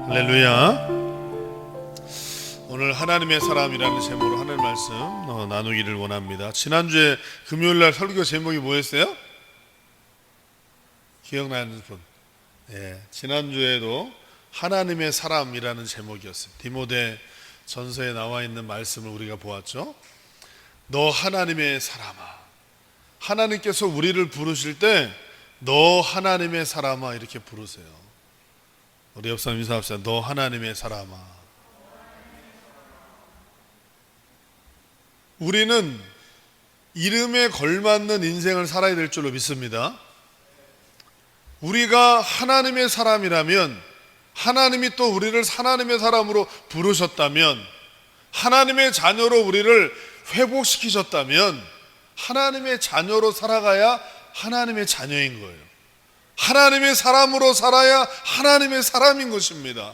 할렐루야. 오늘 하나님의 사람이라는 제목으로 하나님 말씀 나누기를 원합니다. 지난주에 금요일날 설교 제목이 뭐였어요? 기억나는 분? 네, 지난주에도 하나님의 사람이라는 제목이었어요. 디모데 전서에 나와 있는 말씀을 우리가 보았죠. 너 하나님의 사람아. 하나님께서 우리를 부르실 때 너 하나님의 사람아 이렇게 부르세요. 우리 옆 사람 인사합시다. 너 하나님의 사람아. 우리는 이름에 걸맞는 인생을 살아야 될 줄로 믿습니다. 우리가 하나님의 사람이라면, 하나님이 또 우리를 하나님의 사람으로 부르셨다면, 하나님의 자녀로 우리를 회복시키셨다면 하나님의 자녀로 살아가야 하나님의 자녀인 거예요. 하나님의 사람으로 살아야 하나님의 사람인 것입니다.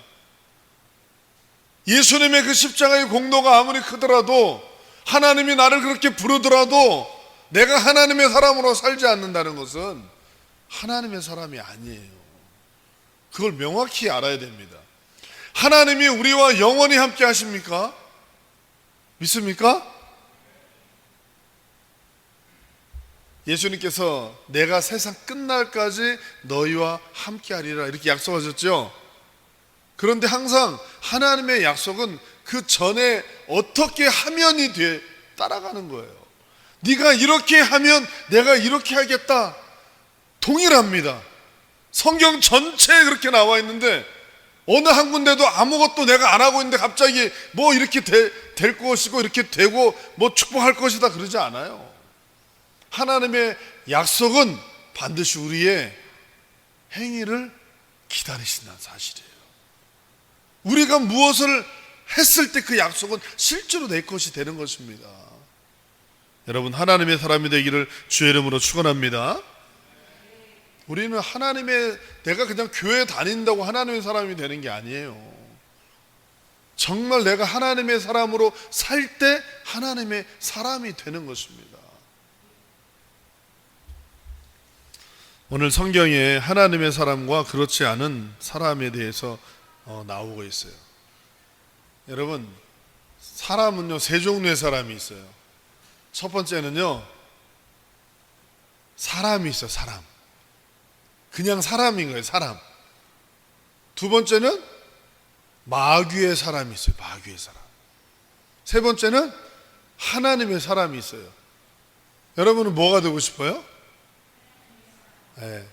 예수님의 그 십자가의 공로가 아무리 크더라도, 하나님이 나를 그렇게 부르더라도 내가 하나님의 사람으로 살지 않는다는 것은 하나님의 사람이 아니에요. 그걸 명확히 알아야 됩니다. 하나님이 우리와 영원히 함께 하십니까? 믿습니까? 예수님께서 내가 세상 끝날까지 너희와 함께 하리라 이렇게 약속하셨죠. 그런데 항상 하나님의 약속은 그 전에 어떻게 하면이 따라가는 거예요. 네가 이렇게 하면 내가 이렇게 하겠다. 동일합니다. 성경 전체에 그렇게 나와 있는데 어느 한 군데도 아무것도 내가 안 하고 있는데 갑자기 뭐 이렇게 될 것이고 이렇게 되고 뭐 축복할 것이다 그러지 않아요. 하나님의 약속은 반드시 우리의 행위를 기다리신다는 사실이에요. 우리가 무엇을 했을 때 그 약속은 실제로 내 것이 되는 것입니다. 여러분, 하나님의 사람이 되기를 주의 이름으로 축원합니다. 우리는 내가 그냥 교회 다닌다고 하나님의 사람이 되는 게 아니에요. 정말 내가 하나님의 사람으로 살 때 하나님의 사람이 되는 것입니다. 오늘 성경에 하나님의 사람과 그렇지 않은 사람에 대해서 나오고 있어요. 여러분, 사람은요 세 종류의 사람이 있어요. 첫 번째는요 사람이 있어요. 사람, 그냥 사람인 거예요. 사람. 두 번째는 마귀의 사람이 있어요. 마귀의 사람. 세 번째는 하나님의 사람이 있어요. 여러분은 뭐가 되고 싶어요? 네.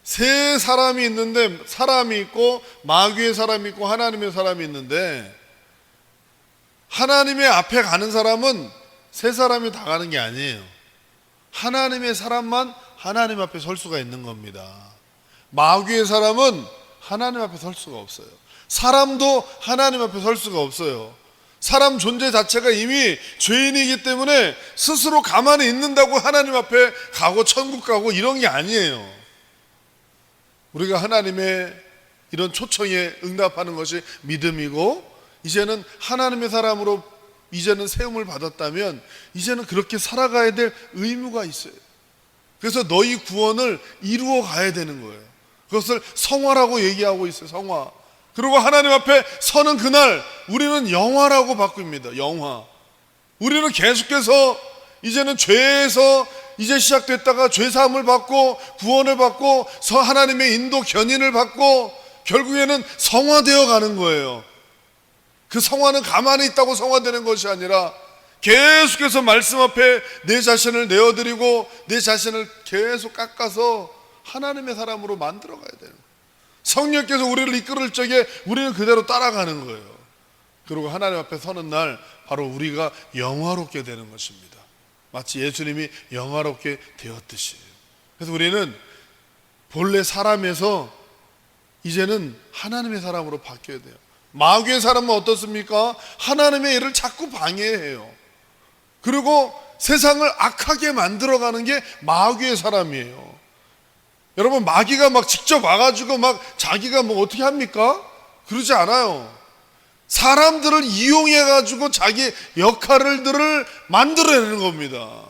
세 사람이 있는데, 사람이 있고 마귀의 사람이 있고 하나님의 사람이 있는데, 하나님의 앞에 가는 사람은 세 사람이 다 가는 게 아니에요. 하나님의 사람만 하나님 앞에 설 수가 있는 겁니다. 마귀의 사람은 하나님 앞에 설 수가 없어요. 사람도 하나님 앞에 설 수가 없어요. 사람 존재 자체가 이미 죄인이기 때문에 스스로 가만히 있는다고 하나님 앞에 가고 천국 가고 이런 게 아니에요. 우리가 하나님의 이런 초청에 응답하는 것이 믿음이고, 이제는 하나님의 사람으로 이제는 세움을 받았다면 이제는 그렇게 살아가야 될 의무가 있어요. 그래서 너희 구원을 이루어 가야 되는 거예요. 그것을 성화라고 얘기하고 있어요. 성화. 그리고 하나님 앞에 서는 그날 우리는 영화라고 바꿉니다. 영화. 우리는 계속해서 이제는 죄에서 이제 시작됐다가 죄사함을 받고 구원을 받고 하나님의 인도 견인을 받고 결국에는 성화되어 가는 거예요. 그 성화는 가만히 있다고 성화되는 것이 아니라 계속해서 말씀 앞에 내 자신을 내어드리고 내 자신을 계속 깎아서 하나님의 사람으로 만들어 가야 돼요. 성령께서 우리를 이끌을 적에 우리는 그대로 따라가는 거예요. 그리고 하나님 앞에 서는 날 바로 우리가 영화롭게 되는 것입니다. 마치 예수님이 영화롭게 되었듯이. 그래서 우리는 본래 사람에서 이제는 하나님의 사람으로 바뀌어야 돼요. 마귀의 사람은 어떻습니까? 하나님의 일을 자꾸 방해해요. 그리고 세상을 악하게 만들어가는 게 마귀의 사람이에요. 여러분, 마귀가 막 직접 와가지고 막 자기가 뭐 어떻게 합니까? 그러지 않아요. 사람들을 이용해가지고 자기 역할들을 만들어내는 겁니다.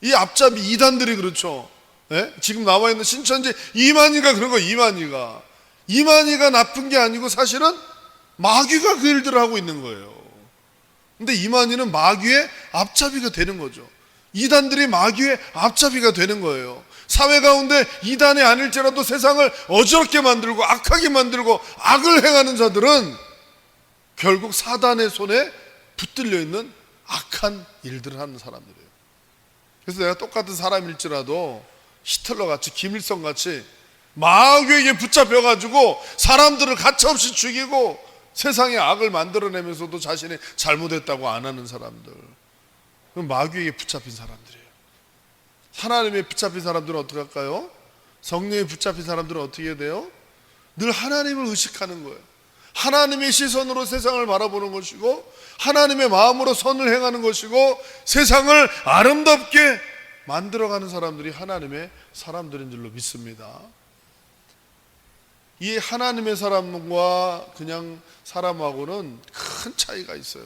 이 앞잡이 이단들이 그렇죠. 네? 지금 나와 있는 신천지 이만희가 그런 거. 이만희가 이만희가 나쁜 게 아니고 사실은 마귀가 그 일들을 하고 있는 거예요. 근데 이만희는 마귀의 앞잡이가 되는 거죠. 이단들이 마귀의 앞잡이가 되는 거예요. 사회 가운데 이단이 아닐지라도 세상을 어지럽게 만들고 악하게 만들고 악을 행하는 자들은 결국 사단의 손에 붙들려 있는 악한 일들을 하는 사람들이에요. 그래서 내가 똑같은 사람일지라도 히틀러같이 김일성같이 마귀에게 붙잡혀가지고 사람들을 가차없이 죽이고 세상에 악을 만들어내면서도 자신이 잘못했다고 안 하는 사람들, 그럼 마귀에게 붙잡힌 사람들이에요. 하나님에 붙잡힌 사람들은 어떻게 할까요? 성령에 붙잡힌 사람들은 어떻게 해야 돼요? 늘 하나님을 의식하는 거예요. 하나님의 시선으로 세상을 바라보는 것이고 하나님의 마음으로 선을 행하는 것이고 세상을 아름답게 만들어가는 사람들이 하나님의 사람들인 줄로 믿습니다. 이 하나님의 사람과 그냥 사람하고는 큰 차이가 있어요.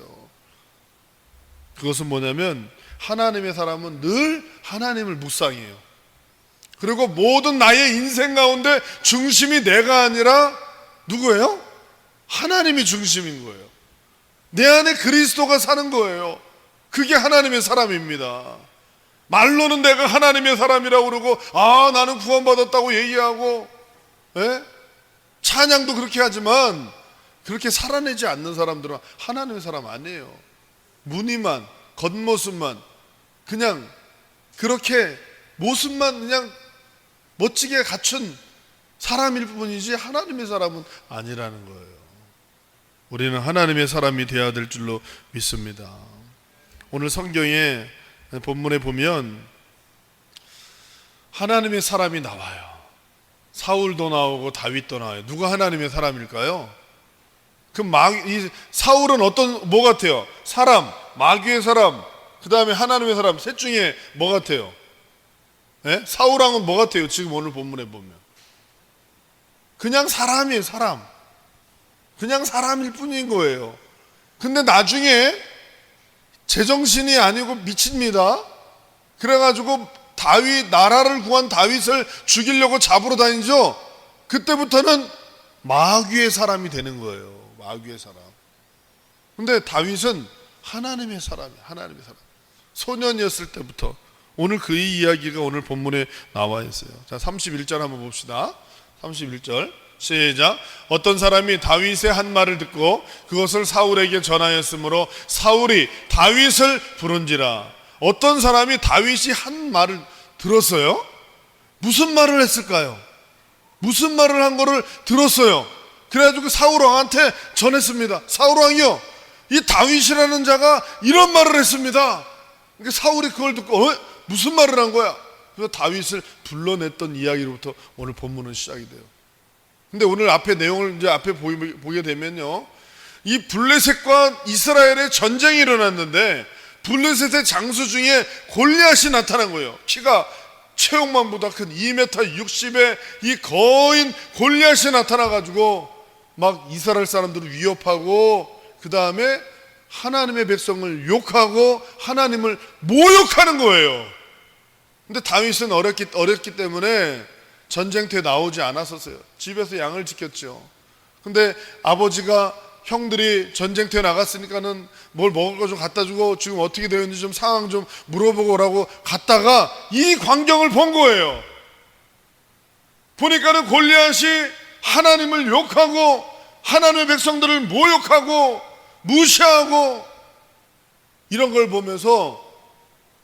그것은 뭐냐면 하나님의 사람은 늘 하나님을 묵상해요. 그리고 모든 나의 인생 가운데 중심이 내가 아니라 누구예요? 하나님이 중심인 거예요. 내 안에 그리스도가 사는 거예요. 그게 하나님의 사람입니다. 말로는 내가 하나님의 사람이라고 그러고 나는 구원받았다고 얘기하고 찬양도 그렇게 하지만 그렇게 살아내지 않는 사람들은 하나님의 사람 아니에요. 무늬만, 겉모습만, 그냥 그렇게 모습만 그냥 멋지게 갖춘 사람일 뿐이지 하나님의 사람은 아니라는 거예요. 우리는 하나님의 사람이 되어야 될 줄로 믿습니다. 오늘 성경에 본문에 보면 하나님의 사람이 나와요. 사울도 나오고 다윗도 나와요. 누가 하나님의 사람일까요? 이 사울은 뭐 같아요? 사람, 마귀의 사람, 그 다음에 하나님의 사람, 셋 중에 뭐 같아요? 사울왕은 뭐 같아요? 지금 오늘 본문에 보면 그냥 사람이에요. 사람, 그냥 사람일 뿐인 거예요. 근데 나중에 제정신이 아니고 미칩니다. 그래가지고 나라를 구한 다윗을 죽이려고 잡으러 다니죠. 그때부터는 마귀의 사람이 되는 거예요. 마귀의 사람. 근데 다윗은 하나님의 사람이에요. 하나님의 사람. 소년이었을 때부터. 오늘 그 이야기가 오늘 본문에 나와 있어요. 자, 31절 한번 봅시다. 31절 시작. 어떤 사람이 다윗의 한 말을 듣고 그것을 사울에게 전하였으므로 사울이 다윗을 부른지라. 어떤 사람이 다윗이 한 말을 들었어요? 무슨 말을 했을까요? 무슨 말을 한 거를 들었어요. 그래가지고 사울왕한테 전했습니다. 사울왕이요, 이 다윗이라는 자가 이런 말을 했습니다. 그러니까 사울이 그걸 듣고 무슨 말을 한 거야? 그래서 다윗을 불러냈던 이야기로부터 오늘 본문은 시작이 돼요. 근데 오늘 앞에 내용을 이제 앞에 보게 되면요, 이 블레셋과 이스라엘의 전쟁이 일어났는데 블레셋의 장수 중에 골리앗이 나타난 거예요. 키가 체형만보다 큰 2m 60의 이 거인 골리앗이 나타나가지고 막 이스라엘 사람들을 위협하고 그 다음에 하나님의 백성을 욕하고 하나님을 모욕하는 거예요. 근데 다윗은 어렸기 때문에 전쟁터에 나오지 않았었어요. 집에서 양을 지켰죠. 근데 아버지가 형들이 전쟁터에 나갔으니까는 뭘 먹을 거 좀 갖다 주고 지금 어떻게 되어 있는지 좀 상황 좀 물어보고 오라고 갔다가 이 광경을 본 거예요. 보니까는 골리앗이 하나님을 욕하고 하나님의 백성들을 모욕하고 무시하고 이런 걸 보면서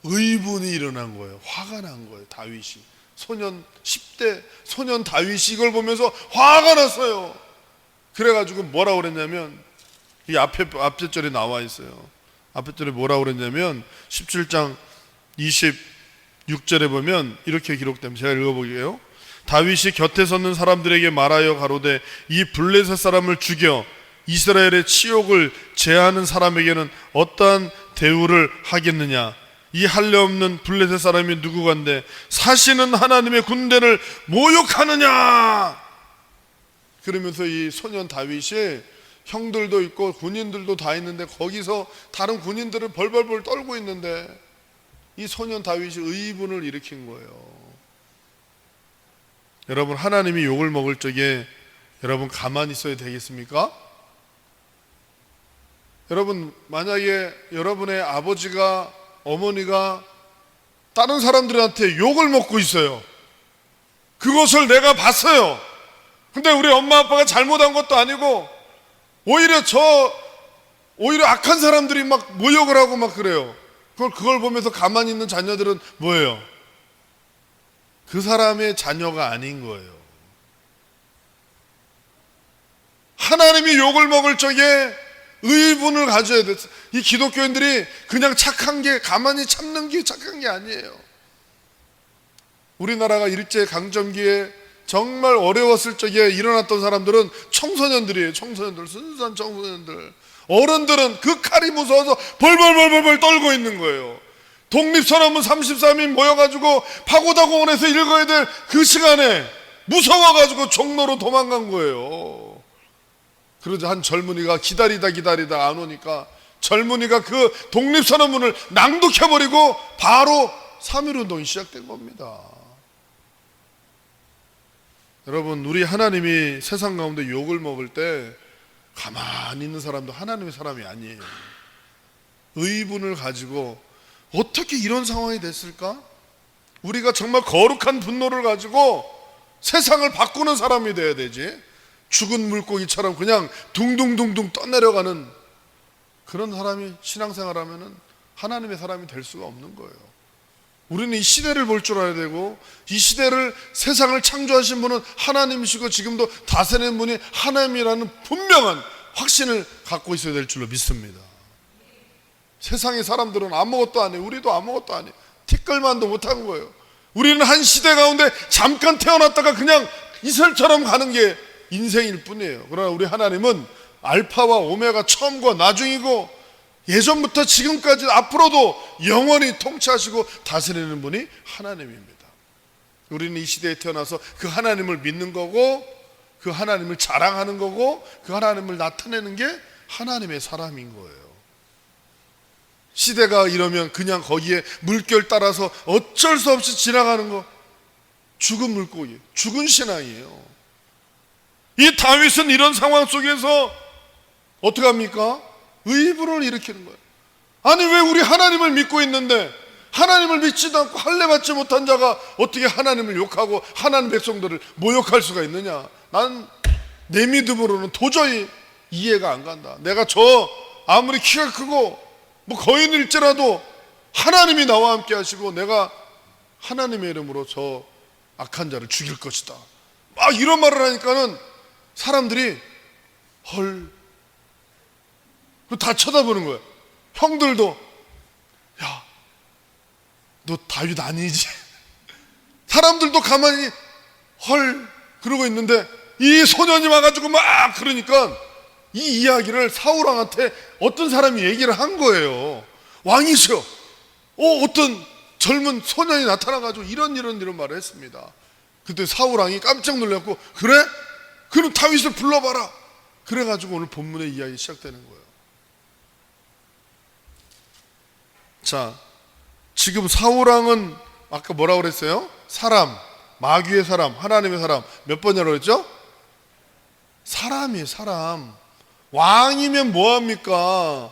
의분이 일어난 거예요. 화가 난 거예요. 다윗이, 소년 10대 소년 다윗이 이걸 보면서 화가 났어요. 그래가지고 뭐라고 그랬냐면, 이 앞에 절에 나와 있어요. 앞에 절에 뭐라고 그랬냐면 17장 26절에 보면 이렇게 기록됩니다. 제가 읽어보게요. 다윗이 곁에 섰는 사람들에게 말하여 가로되 이 블레셋 사람을 죽여 이스라엘의 치욕을 제하는 사람에게는 어떠한 대우를 하겠느냐? 이 할례 없는 블레셋 사람이 누구간데 사시는 하나님의 군대를 모욕하느냐? 그러면서 이 소년 다윗이 형들도 있고 군인들도 다 있는데 거기서 다른 군인들은 벌벌벌 떨고 있는데 이 소년 다윗이 의분을 일으킨 거예요. 여러분, 하나님이 욕을 먹을 적에 여러분 가만히 있어야 되겠습니까? 여러분 만약에 여러분의 아버지가 어머니가 다른 사람들한테 욕을 먹고 있어요. 그것을 내가 봤어요. 근데 우리 엄마 아빠가 잘못한 것도 아니고 오히려 악한 사람들이 막 모욕을 하고 막 그래요. 그걸 보면서 가만히 있는 자녀들은 뭐예요? 그 사람의 자녀가 아닌 거예요. 하나님이 욕을 먹을 적에 의분을 가져야 돼. 이 기독교인들이 그냥 착한 게, 가만히 참는 게 착한 게 아니에요. 우리나라가 일제강점기에 정말 어려웠을 적에 일어났던 사람들은 청소년들이에요. 청소년들, 순수한 청소년들. 어른들은 그 칼이 무서워서 벌벌벌벌 떨고 있는 거예요. 독립선언문 33인 모여가지고 파고다공원에서 읽어야 될 그 시간에 무서워가지고 종로로 도망간 거예요. 그러자 한 젊은이가 기다리다 안 오니까 젊은이가 그 독립선언문을 낭독해버리고 바로 3.1운동이 시작된 겁니다. 여러분, 우리 하나님이 세상 가운데 욕을 먹을 때 가만히 있는 사람도 하나님의 사람이 아니에요. 의분을 가지고 어떻게 이런 상황이 됐을까? 우리가 정말 거룩한 분노를 가지고 세상을 바꾸는 사람이 돼야 되지. 죽은 물고기처럼 그냥 둥둥둥둥 떠내려가는 그런 사람이 신앙생활하면은 하나님의 사람이 될 수가 없는 거예요. 우리는 이 시대를 볼 줄 알아야 되고, 이 시대를, 세상을 창조하신 분은 하나님이시고 지금도 다스리는 분이 하나님이라는 분명한 확신을 갖고 있어야 될 줄로 믿습니다. 세상의 사람들은 아무것도 안 해. 우리도 아무것도 안 해. 티끌만도 못한 거예요. 우리는 한 시대 가운데 잠깐 태어났다가 그냥 이슬처럼 가는 게 인생일 뿐이에요. 그러나 우리 하나님은 알파와 오메가, 처음과 나중이고 예전부터 지금까지 앞으로도 영원히 통치하시고 다스리는 분이 하나님입니다. 우리는 이 시대에 태어나서 그 하나님을 믿는 거고, 그 하나님을 자랑하는 거고, 그 하나님을 나타내는 게 하나님의 사람인 거예요. 시대가 이러면 그냥 거기에 물결 따라서 어쩔 수 없이 지나가는 거, 죽은 물고기, 죽은 신앙이에요. 이 다윗은 이런 상황 속에서 어떻게 합니까? 의분을 일으키는 거예요. 아니, 왜 우리 하나님을 믿고 있는데 하나님을 믿지도 않고 할례받지 못한 자가 어떻게 하나님을 욕하고 하나님 백성들을 모욕할 수가 있느냐? 난 내 믿음으로는 도저히 이해가 안 간다. 내가 아무리 키가 크고 뭐 거인일지라도 하나님이 나와 함께 하시고 내가 하나님의 이름으로 저 악한 자를 죽일 것이다. 막 이런 말을 하니까는 사람들이 헐, 다 쳐다보는 거예요. 형들도, 야, 너 다윗 아니지? 사람들도 가만히 헐 그러고 있는데 이 소년이 와가지고 막 그러니까 이 이야기를 사울왕한테 어떤 사람이 얘기를 한 거예요. 왕이시여, 어떤 젊은 소년이 나타나가지고 이런 말을 했습니다. 그때 사울왕이 깜짝 놀랐고, 그래? 그럼 다윗을 불러봐라. 그래가지고 오늘 본문의 이야기 시작되는 거예요. 자, 지금 사울왕은 아까 뭐라고 그랬어요? 사람, 마귀의 사람, 하나님의 사람. 몇 번이라고 그랬죠? 사람이에요, 사람. 왕이면 뭐합니까?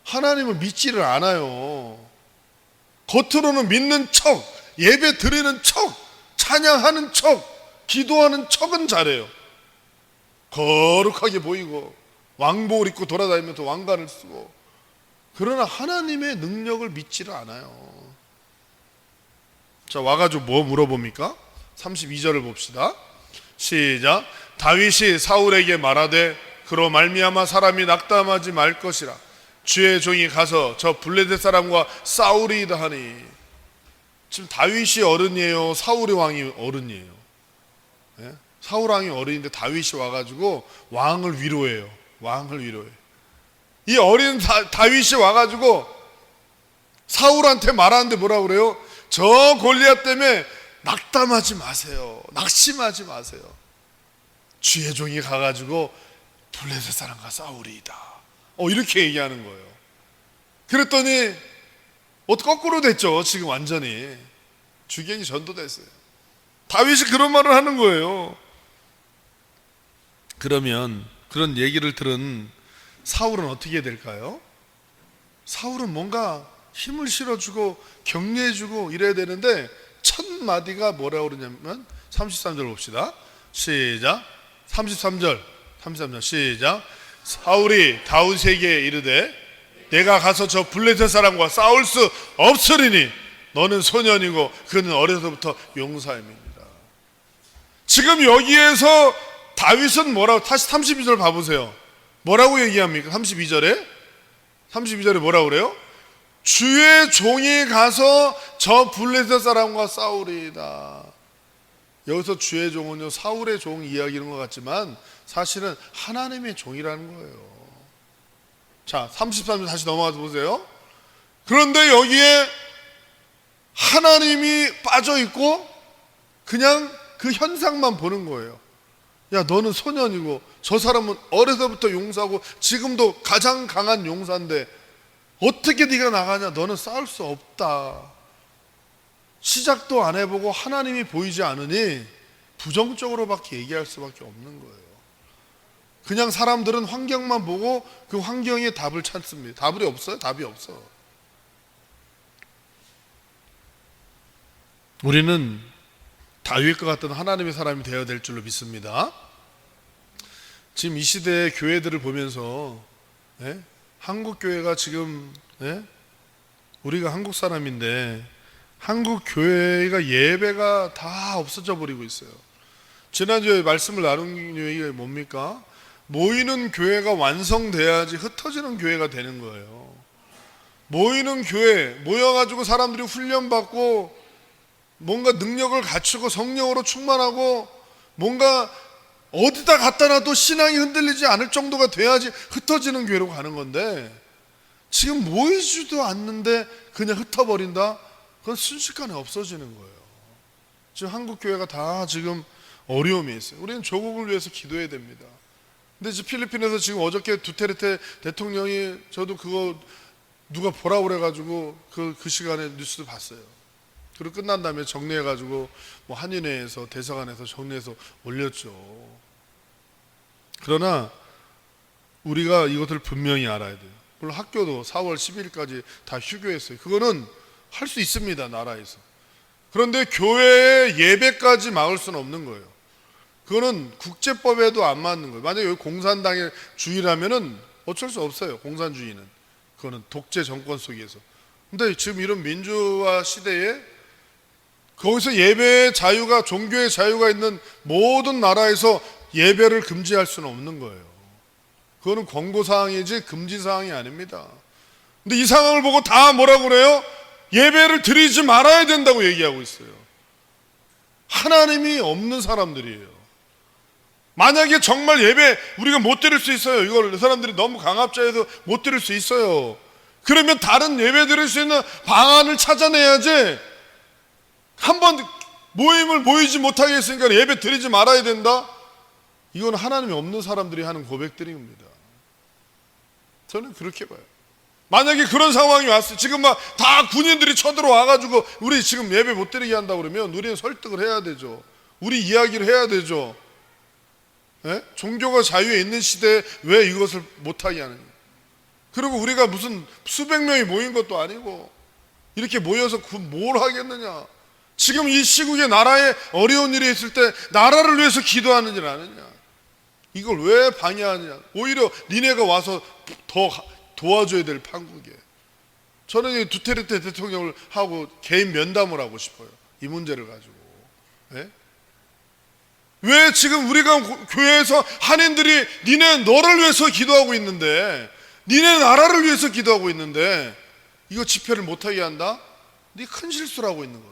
하나님을 믿지를 않아요. 겉으로는 믿는 척, 예배 드리는 척, 찬양하는 척, 기도하는 척은 잘해요. 거룩하게 보이고 왕복을 입고 돌아다니면서 왕관을 쓰고. 그러나 하나님의 능력을 믿지를 않아요. 자, 와가지고 뭐 물어봅니까? 32절을 봅시다. 시작. 다윗이 사울에게 말하되 그로 말미암아 사람이 낙담하지 말 것이라. 주의 종이 가서 저 블레셋 사람과 싸우리이다 하니. 지금 다윗이 어른이에요? 사울의 왕이 어른이에요? 네? 사울 왕이 어른인데 다윗이 와가지고 왕을 위로해요. 왕을 위로해. 이 어린 다윗이 와가지고 사울한테 말하는데 뭐라고 그래요? 저 골리앗 때문에 낙담하지 마세요. 낙심하지 마세요. 주의 종이 가가지고 블레셋 사람과 싸우리이다. 이렇게 얘기하는 거예요. 그랬더니 거꾸로 됐죠. 지금 완전히 주경이 전도됐어요. 다윗이 그런 말을 하는 거예요. 그러면 그런 얘기를 들은 사울은 어떻게 될까요? 사울은 뭔가 힘을 실어주고 격려해주고 이래야 되는데 첫 마디가 뭐라고 그러냐면 33절 봅시다. 시작. 33절 시작. 사울이 다윗에게 이르되 내가 가서 저 블레셋 사람과 싸울 수 없으리니 너는 소년이고 그는 어려서부터 용사임입니다. 지금 여기에서 다윗은 뭐라고, 다시 32절 봐보세요. 뭐라고 얘기합니까? 32절에 뭐라고 그래요? 주의 종이 가서 저 블레셋 사람과 싸우리이다. 여기서 주의 종은요, 사울의 종 이야기인 것 같지만 사실은 하나님의 종이라는 거예요. 자, 33절 다시 넘어가서 보세요. 그런데 여기에 하나님이 빠져 있고 그냥 그 현상만 보는 거예요. 야, 너는 소년이고 저 사람은 어려서부터 용사고 지금도 가장 강한 용사인데 어떻게 네가 나가냐? 너는 싸울 수 없다. 시작도 안 해보고 하나님이 보이지 않으니 부정적으로밖에 얘기할 수밖에 없는 거예요. 그냥 사람들은 환경만 보고 그 환경에 답을 찾습니다. 답이 없어요? 답이 없어. 우리는 다윗과 같은 하나님의 사람이 되어야 될 줄로 믿습니다. 지금 이 시대의 교회들을 보면서 한국 교회가 지금 우리가 한국 사람인데 한국 교회가 예배가 다 없어져 버리고 있어요. 지난주에 말씀을 나눈 얘기가 뭡니까? 모이는 교회가 완성돼야지 흩어지는 교회가 되는 거예요. 모이는 교회, 모여가지고 사람들이 훈련받고 뭔가 능력을 갖추고 성령으로 충만하고 뭔가 어디다 갖다 놔도 신앙이 흔들리지 않을 정도가 돼야지 흩어지는 교회로 가는 건데 지금 모이지도 않는데 그냥 흩어버린다? 그건 순식간에 없어지는 거예요. 지금 한국 교회가 다 지금 어려움이 있어요. 우리는 조국을 위해서 기도해야 됩니다. 근데 지금 필리핀에서 지금 어저께 두테르테 대통령이 저도 그거 누가 보라고 그래가지고 그 시간에 뉴스도 봤어요. 그리고 끝난 다음에 정리해가지고 뭐 한인회에서 대사관에서 정리해서 올렸죠. 그러나 우리가 이것을 분명히 알아야 돼요. 물론 학교도 4월 10일까지 다 휴교했어요. 그거는 할 수 있습니다, 나라에서. 그런데 교회의 예배까지 막을 수는 없는 거예요. 그거는 국제법에도 안 맞는 거예요. 만약에 여기 공산당의 주의라면은 어쩔 수 없어요. 공산주의는 그거는 독재 정권 속에서. 근데 지금 이런 민주화 시대에 거기서 예배의 자유가, 종교의 자유가 있는 모든 나라에서 예배를 금지할 수는 없는 거예요. 그거는 권고사항이지 금지사항이 아닙니다. 근데 이 상황을 보고 다 뭐라고 그래요? 예배를 드리지 말아야 된다고 얘기하고 있어요. 하나님이 없는 사람들이에요. 만약에 정말 예배 우리가 못 드릴 수 있어요. 이걸 사람들이 너무 강압자해서 못 드릴 수 있어요. 그러면 다른 예배 드릴 수 있는 방안을 찾아내야지. 한번 모임을 모이지 못하게 했으니까 예배 드리지 말아야 된다? 이건 하나님이 없는 사람들이 하는 고백들입니다. 저는 그렇게 봐요. 만약에 그런 상황이 왔어요. 지금 막 다 군인들이 쳐들어와가지고 우리 지금 예배 못 드리게 한다고 그러면 우리는 설득을 해야 되죠. 우리 이야기를 해야 되죠. 종교가 자유에 있는 시대에 왜 이것을 못하게 하느냐. 그리고 우리가 무슨 수백 명이 모인 것도 아니고 이렇게 모여서 뭘 하겠느냐. 지금 이 시국에 나라에 어려운 일이 있을 때 나라를 위해서 기도하는 일 아니냐. 이걸 왜 방해하느냐. 오히려 니네가 와서 더 도와줘야 될 판국에. 저는 이 두테르테 대통령을 하고 개인 면담을 하고 싶어요. 이 문제를 가지고. 왜 지금 우리가 교회에서 한인들이 니네 너를 위해서 기도하고 있는데, 니네 나라를 위해서 기도하고 있는데 이거 집회를 못하게 한다? 네 큰 실수를 하고 있는 거다.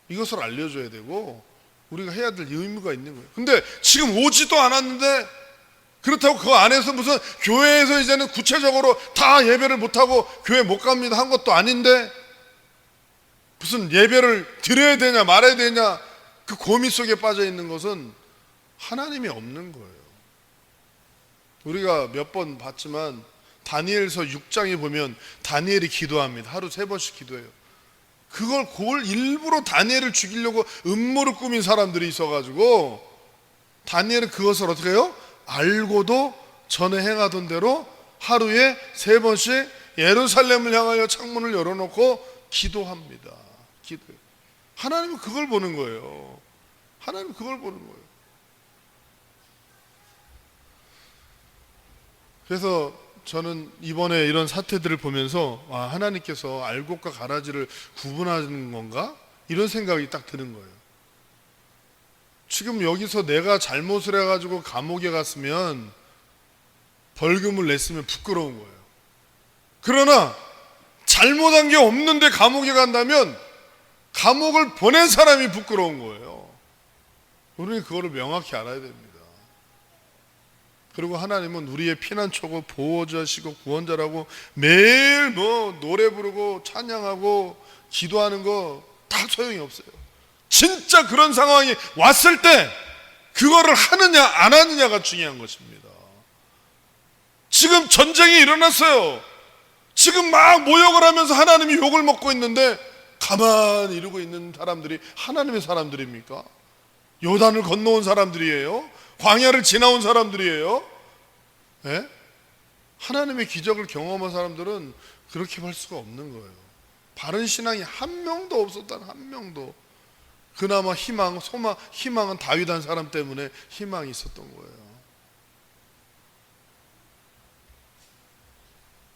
이것을 알려줘야 되고 우리가 해야 될 의무가 있는 거예요. 근데 지금 오지도 않았는데 그렇다고 그 안에서 무슨 교회에서 이제는 구체적으로 다 예배를 못하고 교회 못 갑니다 한 것도 아닌데 무슨 예배를 드려야 되냐 말아야 되냐 그 고민 속에 빠져 있는 것은 하나님이 없는 거예요. 우리가 몇 번 봤지만 다니엘서 6장에 보면 다니엘이 기도합니다. 하루 3번씩 기도해요. 그걸 일부러 다니엘을 죽이려고 음모를 꾸민 사람들이 있어가지고 다니엘은 그것을 어떻게 해요? 알고도 전에 행하던 대로 하루에 3번씩 예루살렘을 향하여 창문을 열어놓고 기도합니다. 기도해요. 하나님은 그걸 보는 거예요. 하나님은 그걸 보는 거예요. 그래서 저는 이번에 이런 사태들을 보면서 하나님께서 알곡과 가라지를 구분하는 건가? 이런 생각이 딱 드는 거예요. 지금 여기서 내가 잘못을 해가지고 감옥에 갔으면 벌금을 냈으면 부끄러운 거예요. 그러나 잘못한 게 없는데 감옥에 간다면 감옥을 보낸 사람이 부끄러운 거예요. 우리는 그거를 명확히 알아야 됩니다. 그리고 하나님은 우리의 피난처고 보호자시고 구원자라고 매일 노래 부르고 찬양하고 기도하는 거 다 소용이 없어요. 진짜 그런 상황이 왔을 때 그거를 하느냐 안 하느냐가 중요한 것입니다. 지금 전쟁이 일어났어요. 지금 막 모욕을 하면서 하나님이 욕을 먹고 있는데 가만히 이러고 있는 사람들이 하나님의 사람들입니까? 요단을 건너온 사람들이에요? 광야를 지나온 사람들이에요? 네? 하나님의 기적을 경험한 사람들은 그렇게 할 수가 없는 거예요. 바른 신앙이 한 명도 없었다는, 한 명도. 그나마 희망은 다윗 한 사람 때문에 희망이 있었던 거예요.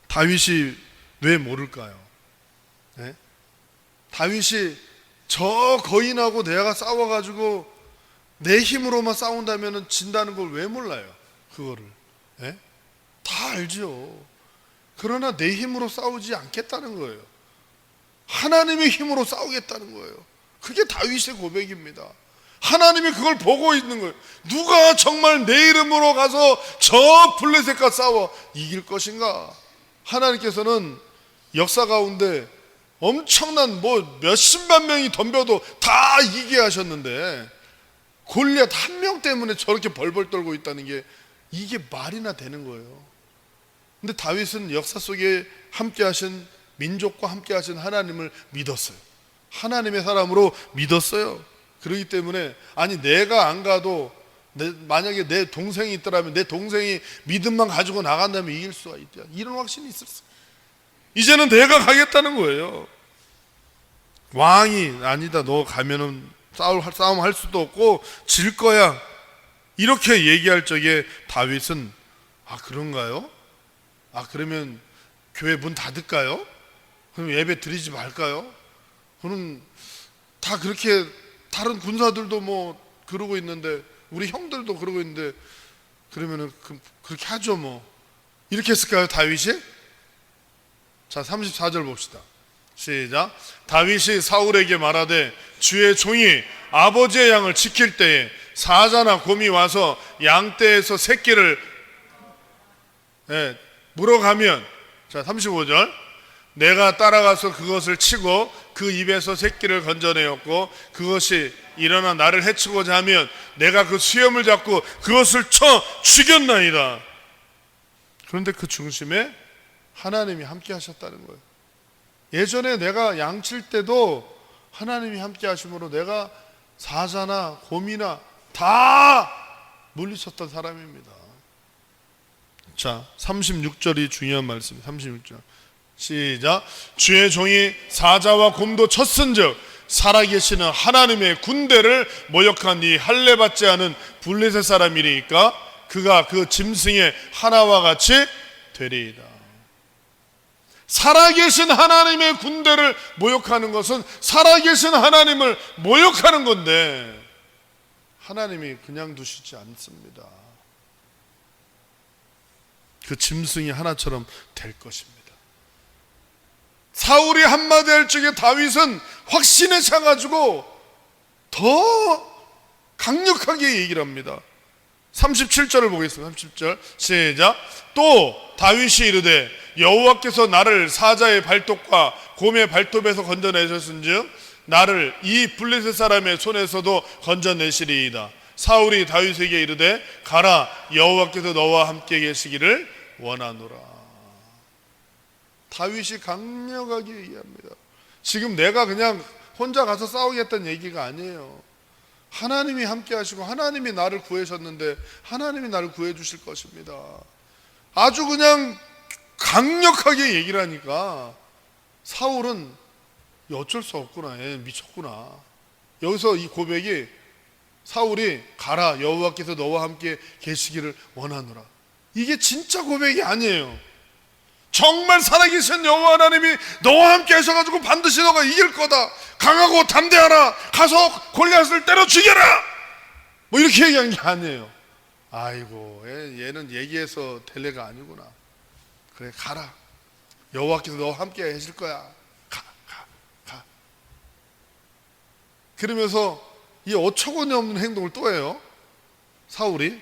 다윗이 왜 모를까요? 네? 다윗이 저 거인하고 내가 싸워가지고 내 힘으로만 싸운다면 진다는 걸 왜 몰라요? 그거를. 네? 다 알죠. 그러나 내 힘으로 싸우지 않겠다는 거예요. 하나님의 힘으로 싸우겠다는 거예요. 그게 다윗의 고백입니다. 하나님이 그걸 보고 있는 거예요. 누가 정말 내 이름으로 가서 저 블레셋과 싸워 이길 것인가? 하나님께서는 역사 가운데 엄청난 몇십만 명이 덤벼도 다 이기게 하셨는데 골리앗 한 명 때문에 저렇게 벌벌 떨고 있다는 게 이게 말이나 되는 거예요. 근데 다윗은 역사 속에 함께 하신 민족과 함께 하신 하나님을 믿었어요. 하나님의 사람으로 믿었어요. 그렇기 때문에 내가 안 가도 만약에 내 동생이 있더라면 내 동생이 믿음만 가지고 나간다면 이길 수가 있다. 이런 확신이 있었어요. 이제는 내가 가겠다는 거예요. 왕이 아니다. 너 가면은 싸움 할 수도 없고 질 거야. 이렇게 얘기할 적에 다윗은 그런가요? 그러면 교회 문 닫을까요? 그럼 예배 드리지 말까요? 그럼 다 그렇게 다른 군사들도 그러고 있는데 우리 형들도 그러고 있는데 그러면은 그렇게 하죠 이렇게 했을까요 다윗이? 자 34절 봅시다. 시작. 다윗이 사울에게 말하되 주의 종이 아버지의 양을 지킬 때에 사자나 곰이 와서 양떼에서 새끼를 물어가면, 자 35절, 내가 따라가서 그것을 치고 그 입에서 새끼를 건져내었고 그것이 일어나 나를 해치고자 하면 내가 그 수염을 잡고 그것을 쳐 죽였나이다. 그런데 그 중심에 하나님이 함께 하셨다는 거예요. 예전에 내가 양칠 때도 하나님이 함께 하심으로 내가 사자나 곰이나 다 물리쳤던 사람입니다. 자 36절이 중요한 말씀입니다. 36절 시작. 주의 종이 사자와 곰도 쳤은즉 살아계시는 하나님의 군대를 모욕한 이 할례받지 않은 블레셋 사람이리까 그가 그 짐승의 하나와 같이 되리이다. 살아계신 하나님의 군대를 모욕하는 것은 살아계신 하나님을 모욕하는 건데 하나님이 그냥 두시지 않습니다. 그 짐승이 하나처럼 될 것입니다. 사울이 한마디 할 적에 다윗은 확신에 차가지고 더 강력하게 얘기를 합니다. 37절을 보겠습니다. 37절 시작. 또 다윗이 이르되 여호와께서 나를 사자의 발톱과 곰의 발톱에서 건져내셨은즉 나를 이 블레셋 사람의 손에서도 건져내시리이다. 사울이 다윗에게 이르되 가라, 여호와께서 너와 함께 계시기를 원하노라. 다윗이 강력하게 얘기합니다. 지금 내가 그냥 혼자 가서 싸우겠다는 얘기가 아니에요. 하나님이 함께 하시고 하나님이 나를 구하셨는데 하나님이 나를 구해 주실 것입니다. 아주 그냥 강력하게 얘기를 하니까 사울은 어쩔 수 없구나, 얘 미쳤구나. 여기서 이 고백이 사울이 가라, 여호와께서 너와 함께 계시기를 원하노라. 이게 진짜 고백이 아니에요. 정말 살아계신 여호와 하나님이 너와 함께 하셔가지고 반드시 너가 이길 거다, 강하고 담대하라, 가서 골리앗을 때려 죽여라, 뭐 이렇게 얘기한 게 아니에요. 아이고, 얘는 얘기해서 될 애가 아니구나. 그래, 가라, 여호와께서 너와 함께 하실 거야. 가. 그러면서 이 어처구니 없는 행동을 또 해요. 사울이.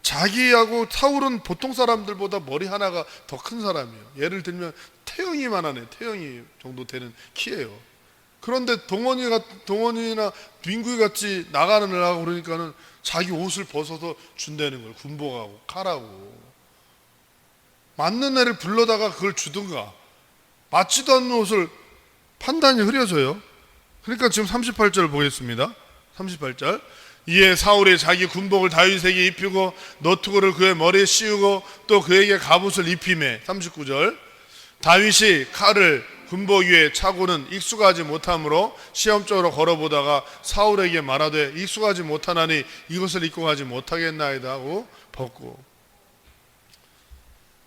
자기하고 사울은 보통 사람들보다 머리 하나가 더 큰 사람이에요. 예를 들면 태영이만 하네. 태영이 정도 되는 키예요. 그런데 동원이나 빙구이 같이 나가는 애라고 그러니까는 자기 옷을 벗어서 준다는 거예요. 군복하고 칼하고. 맞는 애를 불러다가 그걸 주든가, 맞지도 않는 옷을 판단이 흐려져요. 그러니까 지금 38절 보겠습니다. 38절. 이에 사울이 자기 군복을 다윗에게 입히고 너투구를 그의 머리에 씌우고 또 그에게 갑옷을 입히매. 39절. 다윗이 칼을 군복 위에 차고는 익숙하지 못하므로 시험적으로 걸어보다가 사울에게 말하되 익숙하지 못하나니 이것을 입고 가지 못하겠나이다 하고 벗고.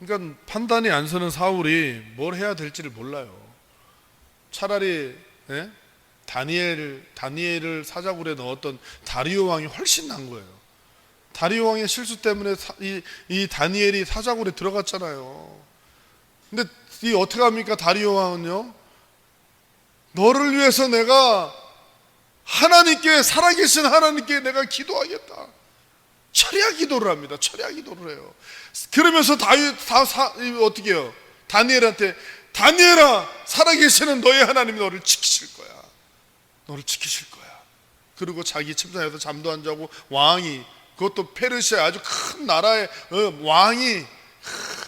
그러니까 판단이 안 서는 사울이 뭘 해야 될지를 몰라요. 차라리 다니엘을 사자굴에 넣었던 다리오 왕이 훨씬 난 거예요. 다리오 왕의 실수 때문에 이 다니엘이 사자굴에 들어갔잖아요. 근데 이 어떻게 합니까? 다리오 왕은요, 너를 위해서 내가 하나님께, 살아계신 하나님께 내가 기도하겠다, 철야 기도를 합니다. 철야 기도를 해요. 그러면서 어떻게 해요? 다니엘한테, 다니엘아, 살아계시는 너의 하나님이 너를 지키실 거야. 너를 지키실 거야. 그리고 자기 침상에서 잠도 안 자고 왕이, 그것도 페르시아 아주 큰 나라의 왕이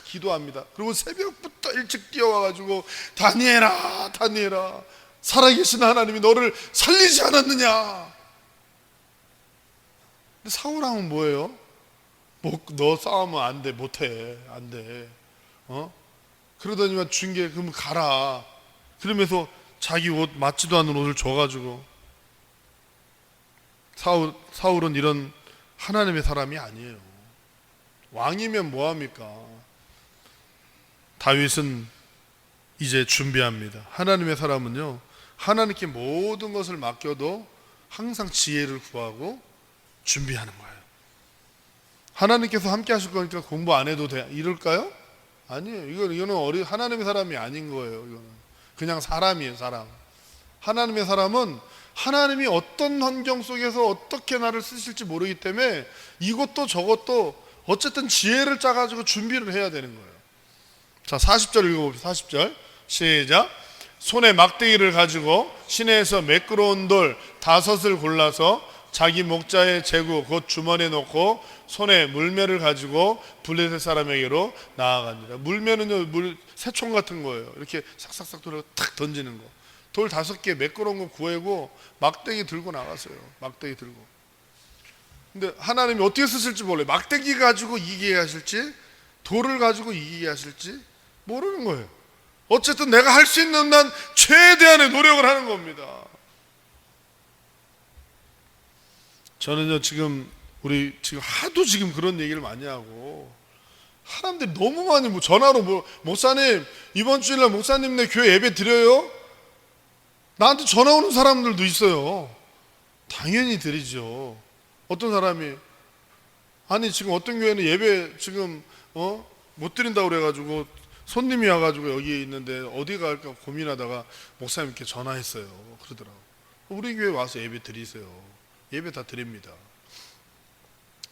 기도합니다. 그리고 새벽부터 일찍 뛰어와가지고 다니엘아, 다니엘아, 살아계신 하나님이 너를 살리지 않았느냐. 근데 사울 왕은 뭐예요? 너 싸우면 안 돼, 못해, 안 돼. 그러더니만 준 게, 그러면 가라. 그러면서 자기 옷, 맞지도 않는 옷을 줘가지고. 사울은 이런 하나님의 사람이 아니에요. 왕이면 뭐합니까? 다윗은 이제 준비합니다. 하나님의 사람은요, 하나님께 모든 것을 맡겨도 항상 지혜를 구하고 준비하는 거예요. 하나님께서 함께 하실 거니까 공부 안 해도 돼, 이럴까요? 아니에요. 이거는 하나님의 사람이 아닌 거예요. 이거는 그냥 사람이에요, 사람. 하나님의 사람은 하나님이 어떤 환경 속에서 어떻게 나를 쓰실지 모르기 때문에 이것도 저것도 어쨌든 지혜를 짜가지고 준비를 해야 되는 거예요. 자, 40절 읽어봅시다. 40절 시작. 손에 막대기를 가지고 시내에서 매끄러운 돌 5을 골라서 자기 목자의 제구 곧 주머니에 넣고 손에 물매를 가지고 블레셋 사람에게로 나아갑니다. 물매는요, 새총 같은 거예요. 이렇게 싹싹싹 돌려 탁 던지는 거. 돌 5개 매끄러운 거 구해고 막대기 들고 나갔어요. 막대기 들고. 근데 하나님이 어떻게 쓰실지 몰라요. 막대기 가지고 이기게 하실지, 돌을 가지고 이기게 하실지 모르는 거예요. 어쨌든 내가 할 수 있는 난 최대한의 노력을 하는 겁니다. 저는요, 우리 지금 하도 그런 얘기를 많이 하고, 사람들이 너무 많이 전화로 목사님, 이번 주일날 목사님 내 교회 예배 드려요? 나한테 전화 오는 사람들도 있어요. 당연히 드리죠. 어떤 사람이, 아니 지금 어떤 교회는 예배 지금 못 드린다고 그래가지고 손님이 와가지고 여기 있는데 어디 갈까 고민하다가 목사님께 전화했어요. 그러더라고. 우리 교회 와서 예배 드리세요. 예배 다 드립니다.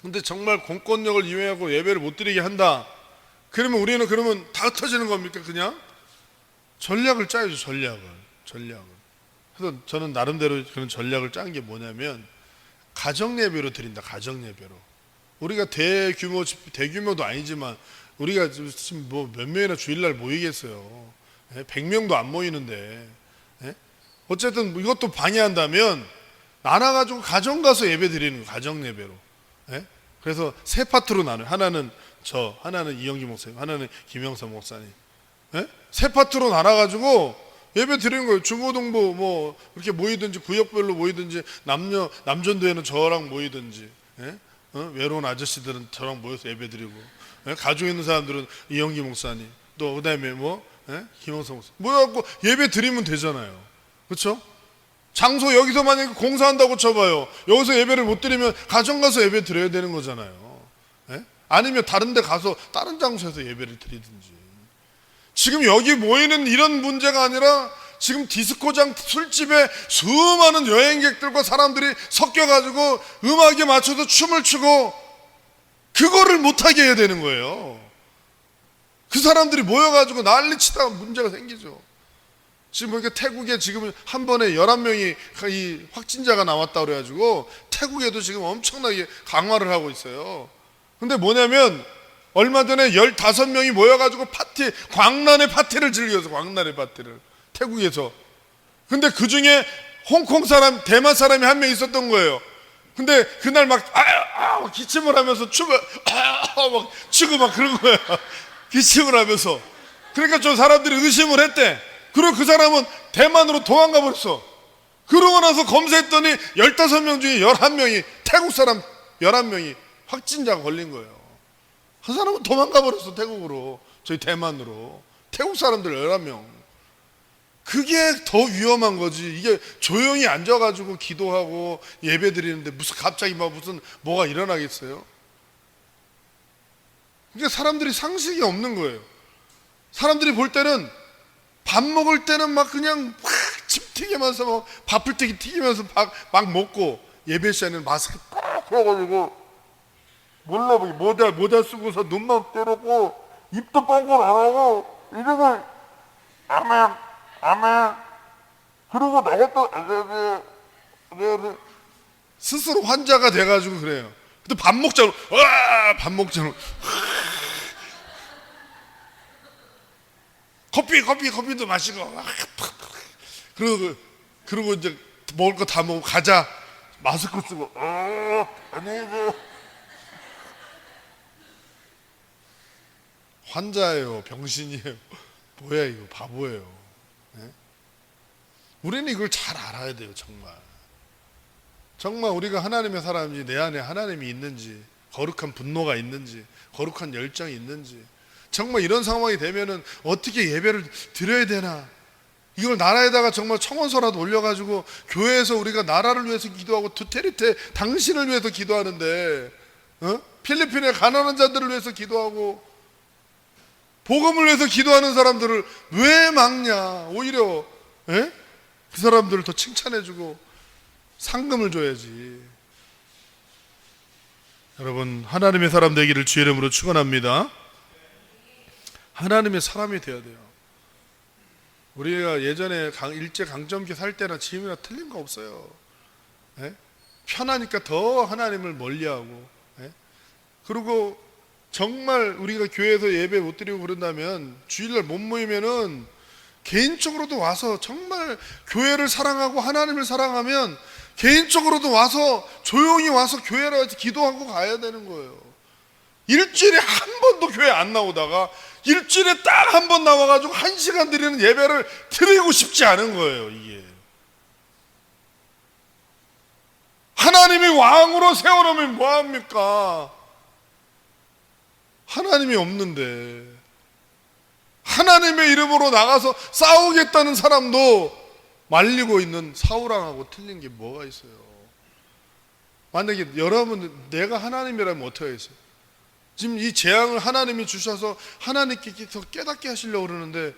근데 정말 공권력을 이용하고 예배를 못 드리게 한다. 그러면 우리는 다 흩어지는 겁니까? 그냥? 전략을 짜야죠. 전략을. 그래서 저는 나름대로 그런 전략을 짠 게 뭐냐면, 가정 예배로 드린다. 가정 예배로. 우리가 대규모도 아니지만 우리가 지금 몇 명이나 주일날 모이겠어요. 100명도 안 모이는데. 어쨌든 이것도 방해한다면 나눠가지고 가정 가서 예배 드리는 거예요. 가정 예배로. 예? 그래서 세 파트로 나눠요. 하나는 저, 하나는 이영기 목사님, 하나는 김영선 목사님. 예? 세 파트로 나눠가지고 예배 드리는 거예요. 중고등부 뭐 이렇게 모이든지 구역별로 모이든지 남전도에는 저랑 모이든지, 예? 외로운 아저씨들은 저랑 모여서 예배 드리고, 예? 가족에 있는 사람들은 이영기 목사님, 또 그다음에 뭐, 예? 김영선 목사님 모여갖고 예배 드리면 되잖아요. 그렇죠? 장소 여기서 만약에 공사한다고 쳐봐요. 여기서 예배를 못 드리면 가정 가서 예배 드려야 되는 거잖아요. 예? 아니면 다른 데 가서 다른 장소에서 예배를 드리든지. 지금 여기 모이는 이런 문제가 아니라 지금 디스코장 술집에 수많은 여행객들과 사람들이 섞여가지고 음악에 맞춰서 춤을 추고 그거를 못하게 해야 되는 거예요. 그 사람들이 모여가지고 난리치다가 문제가 생기죠. 지금 보니까 태국에 지금 한 번에 11명이 이 확진자가 나왔다 그래가지고 태국에도 지금 엄청나게 강화를 하고 있어요. 근데 뭐냐면 얼마 전에 15명이 모여가지고 광란의 파티를 즐겨서 광란의 파티를 태국에서. 근데 그 중에 홍콩 사람, 대만 사람이 한 명 있었던 거예요. 근데 그날 막 기침을 하면서 춤을 막 추고 막 그런 거야. 기침을 하면서. 그러니까 저 사람들이 의심을 했대. 그리고 그 사람은 대만으로 도망가 버렸어. 그러고 나서 검사했더니 15명 중에 11명이 태국 사람 11명이 확진자가 걸린 거예요. 한 사람은 도망가 버렸어. 태국으로, 저희 대만으로. 태국 사람들 11명. 그게 더 위험한 거지. 이게 조용히 앉아가지고 기도하고 예배 드리는데 무슨 갑자기 막 무슨 뭐가 일어나겠어요? 그러니까 사람들이 상식이 없는 거예요. 사람들이 볼 때는 밥 먹을 때는 막 그냥 침 튀기면서 뭐 밥을 튀기면서 막 먹고, 예배 시간에는 마스크 딱 해가지고 몰라보기 모자 쓰고서 눈만 때리고 입도 뻥뻥 안 하고 이러고 아멘 그러고 내가 또 스스로 환자가 돼가지고 그래요. 근데 밥 먹자고 커피도 마시고 그리고 이제 먹을 거 다 먹고 가자 마스크 쓰고 안녕히 계세요. 환자예요, 병신이에요. 뭐야 이거, 바보예요. 네? 우리는 이걸 잘 알아야 돼요. 정말 우리가 하나님의 사람인지, 내 안에 하나님이 있는지, 거룩한 분노가 있는지, 거룩한 열정이 있는지, 정말 이런 상황이 되면은 어떻게 예배를 드려야 되나. 이걸 나라에다가 정말 청원서라도 올려가지고 교회에서 우리가 나라를 위해서 기도하고 두테르테 당신을 위해서 기도하는데, 필리핀의 가난한 자들을 위해서 기도하고 복음을 위해서 기도하는 사람들을 왜 막냐. 오히려 그 사람들을 더 칭찬해주고 상금을 줘야지. 여러분, 하나님의 사람 되기를 주의 이름으로 축원합니다. 하나님의 사람이 되어야 돼요. 우리가 예전에 일제강점기 살 때나 지금이나 틀린 거 없어요. 편하니까 더 하나님을 멀리하고, 그리고 정말 우리가 교회에서 예배 못 드리고 그런다면, 주일날 못 모이면은 개인적으로도 와서 정말 교회를 사랑하고 하나님을 사랑하면 개인적으로도 와서 조용히 와서 교회를 와서 기도하고 가야 되는 거예요. 일주일에 한 번도 교회 안 나오다가 일주일에 딱 한 번 나와가지고 1시간 드리는 예배를 드리고 싶지 않은 거예요. 이게 하나님이 왕으로 세워놓으면 뭐합니까? 하나님이 없는데 하나님의 이름으로 나가서 싸우겠다는 사람도 말리고 있는 사울왕하고 틀린 게 뭐가 있어요? 만약에 여러분, 내가 하나님이라면 어떻게 하겠어요? 지금 이 재앙을 하나님이 주셔서 하나님께서 깨닫게 하시려고 그러는데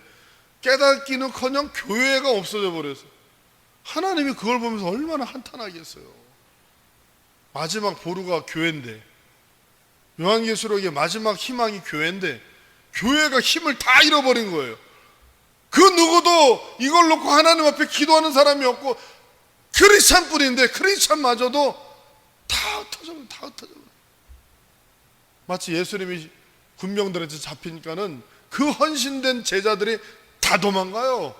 깨닫기는커녕 교회가 없어져 버렸어요. 하나님이 그걸 보면서 얼마나 한탄하겠어요. 마지막 보루가 교회인데, 요한계시록의 마지막 희망이 교회인데 교회가 힘을 다 잃어버린 거예요. 그 누구도 이걸 놓고 하나님 앞에 기도하는 사람이 없고, 크리스찬뿐인데 크리스찬마저도 다 흩어져. 마치 예수님이 군병들한테 잡히니까는 그 헌신된 제자들이 다 도망가요.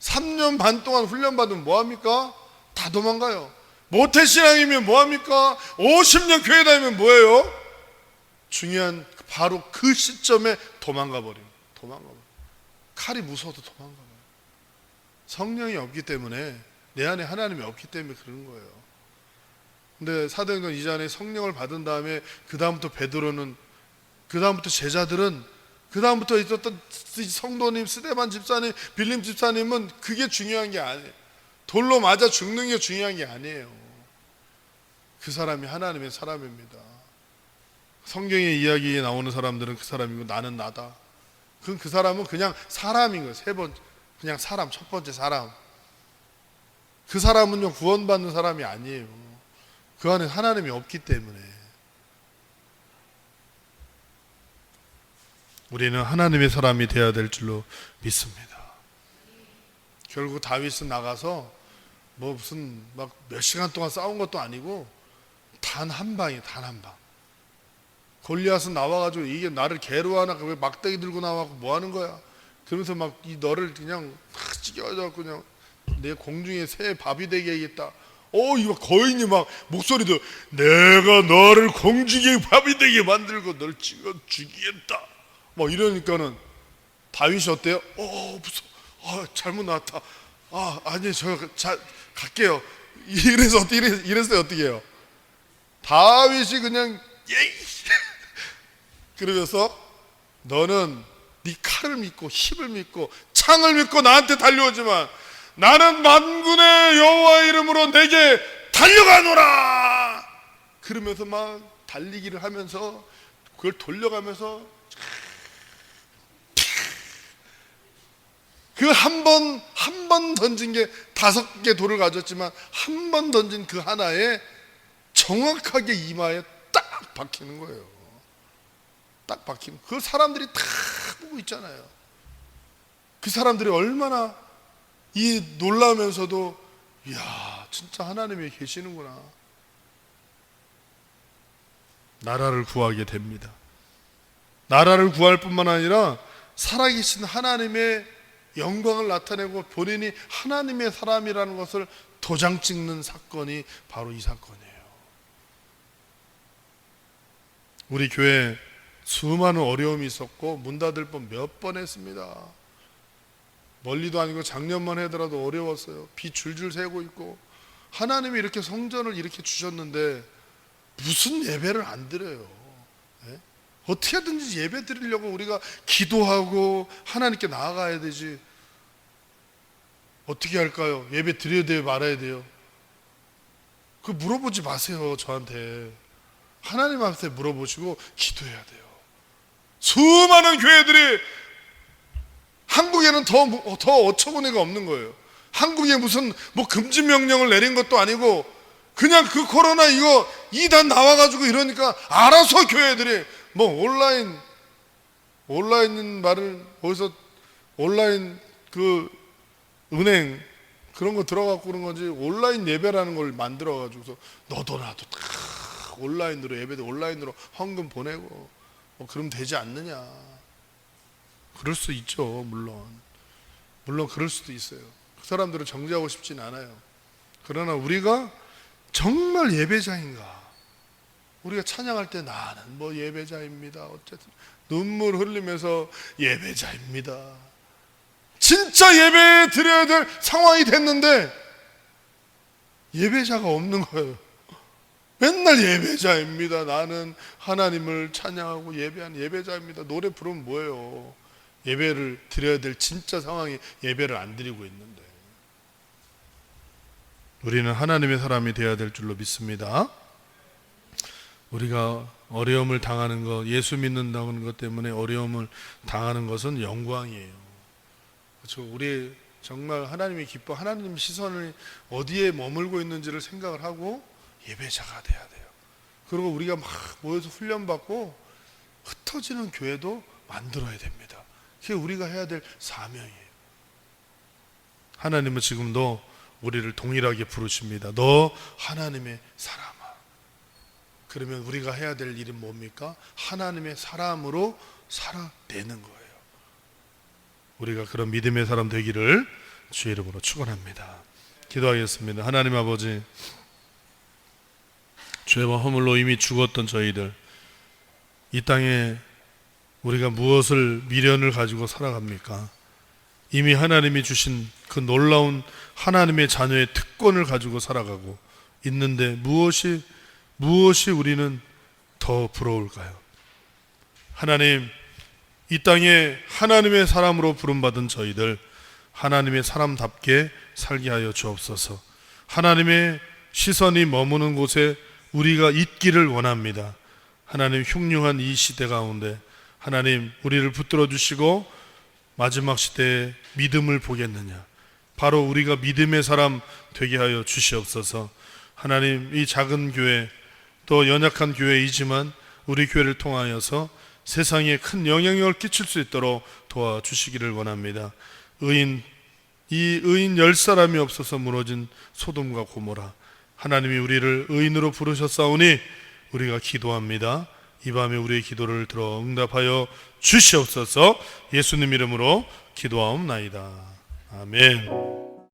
3년 반 동안 훈련받으면 뭐합니까? 다 도망가요. 모태신앙이면 뭐합니까? 50년 교회 다니면 뭐예요? 중요한 바로 그 시점에 도망가 버려요. 칼이 무서워도 도망가 버려요. 성령이 없기 때문에, 내 안에 하나님이 없기 때문에 그런 거예요. 근데 사도행전 2장에 성령을 받은 다음에 그다음부터 제자들은, 그다음부터 있었던 성도님, 스데반 집사님, 빌림 집사님은 그게 중요한 게 아니에요. 돌로 맞아 죽는 게 중요한 게 아니에요. 그 사람이 하나님의 사람입니다. 성경의 이야기에 나오는 사람들은 그 사람이고 나는 나다. 그 사람은 그냥 사람인 거예요. 그냥 사람, 첫 번째 사람. 그 사람은요, 구원받는 사람이 아니에요. 그 안에 하나님이 없기 때문에. 우리는 하나님의 사람이 되어야 될 줄로 믿습니다. 결국 다윗은 나가서 뭐 무슨 막 몇 시간 동안 싸운 것도 아니고 단 한 방이에요. 단 한 방. 골리앗은 나와가지고 이게 나를 개로 하나, 왜 막대기 들고 나와서 뭐 하는 거야? 그러면서 막 이 너를 그냥 탁 찢겨가지고 그냥 내 공중에 새 밥이 되게 하겠다. 이거 거인이 막 목소리도, 내가 너를 공중에 밥이 되게 만들고 널 찍어 죽이겠다. 뭐 이러니까는 다윗이 어때요? 무서워. 잘못 나왔다. 아니 저 갈게요. 이랬어요. 어떻게 해요? 다윗이 그냥 예이 그러면서, 너는 네 칼을 믿고 힘을 믿고 창을 믿고 나한테 달려오지만 나는 만군의 여호와의 이름으로 내게 달려가노라. 그러면서 막 달리기를 하면서 그걸 돌려가면서 그 한 번 던진 게 5개 돌을 가졌지만 한 번 던진 그 하나에 정확하게 이마에 딱 박히는 거예요. 딱 박히는. 그 사람들이 다 보고 있잖아요. 그 사람들이 얼마나 놀라면서도, 이야, 진짜 하나님이 계시는구나. 나라를 구하게 됩니다. 나라를 구할 뿐만 아니라 살아계신 하나님의 영광을 나타내고 본인이 하나님의 사람이라는 것을 도장 찍는 사건이 바로 이 사건이에요. 우리 교회 수많은 어려움이 있었고 문 닫을 뻔 몇 번 했습니다. 멀리도 아니고 작년만 하더라도 어려웠어요. 비 줄줄 새고 있고, 하나님이 이렇게 성전을 이렇게 주셨는데 무슨 예배를 안 드려요? 네? 어떻게든지 예배 드리려고 우리가 기도하고 하나님께 나아가야 되지. 어떻게 할까요? 예배 드려야 돼요? 말아야 돼요? 그 물어보지 마세요. 저한테. 하나님 앞에 물어보시고 기도해야 돼요. 수많은 교회들이, 한국에는 더 어처구니가 없는 거예요. 한국에 무슨 뭐 금지 명령을 내린 것도 아니고 그냥 그 코로나 이거 이단 나와가지고 이러니까 알아서 교회들이 뭐 온라인 말을 어디서 온라인 그 은행 그런 거 들어갖고 그런 건지 온라인 예배라는 걸 만들어가지고서 너도 나도 다 온라인으로 예배도 온라인으로 헌금 보내고 뭐 그러면 되지 않느냐. 그럴 수 있죠. 물론 그럴 수도 있어요. 그 사람들을 정죄하고 싶진 않아요. 그러나 우리가 정말 예배자인가? 우리가 찬양할 때 나는 뭐 예배자입니다. 어쨌든 눈물 흘리면서 예배자입니다. 진짜 예배 드려야 될 상황이 됐는데 예배자가 없는 거예요. 맨날 예배자입니다. 나는 하나님을 찬양하고 예배하는 예배자입니다. 노래 부르면 뭐예요? 예배를 드려야 될 진짜 상황이 예배를 안 드리고 있는데. 우리는 하나님의 사람이 되어야 될 줄로 믿습니다. 우리가 어려움을 당하는 것, 예수 믿는다는 것 때문에 어려움을 당하는 것은 영광이에요. 그렇죠? 우리 정말 하나님이 기뻐, 하나님 시선을 어디에 머물고 있는지를 생각을 하고 예배자가 돼야 돼요. 그리고 우리가 막 모여서 훈련받고 흩어지는 교회도 만들어야 됩니다. 그게 우리가 해야 될 사명이에요. 하나님은 지금도 우리를 동일하게 부르십니다. 너 하나님의 사람아. 그러면 우리가 해야 될 일은 뭡니까? 하나님의 사람으로 살아내는 거예요. 우리가 그런 믿음의 사람 되기를 주의 이름으로 축원합니다. 기도하겠습니다. 하나님 아버지, 죄와 허물로 이미 죽었던 저희들, 이 땅에 우리가 무엇을 미련을 가지고 살아갑니까? 이미 하나님이 주신 그 놀라운 하나님의 자녀의 특권을 가지고 살아가고 있는데 무엇이 우리는 더 부러울까요? 하나님, 이 땅에 하나님의 사람으로 부름받은 저희들, 하나님의 사람답게 살게 하여 주옵소서. 하나님의 시선이 머무는 곳에 우리가 있기를 원합니다. 하나님, 흉흉한 이 시대 가운데 하나님 우리를 붙들어 주시고 마지막 시대에 믿음을 보겠느냐, 바로 우리가 믿음의 사람 되게 하여 주시옵소서. 하나님, 이 작은 교회, 또 연약한 교회이지만 우리 교회를 통하여서 세상에 큰 영향력을 끼칠 수 있도록 도와주시기를 원합니다. 의인 10사람이 없어서 무너진 소돔과 고모라, 하나님이 우리를 의인으로 부르셨사오니 우리가 기도합니다. 이 밤에 우리의 기도를 들어 응답하여 주시옵소서. 예수님 이름으로 기도하옵나이다. 아멘.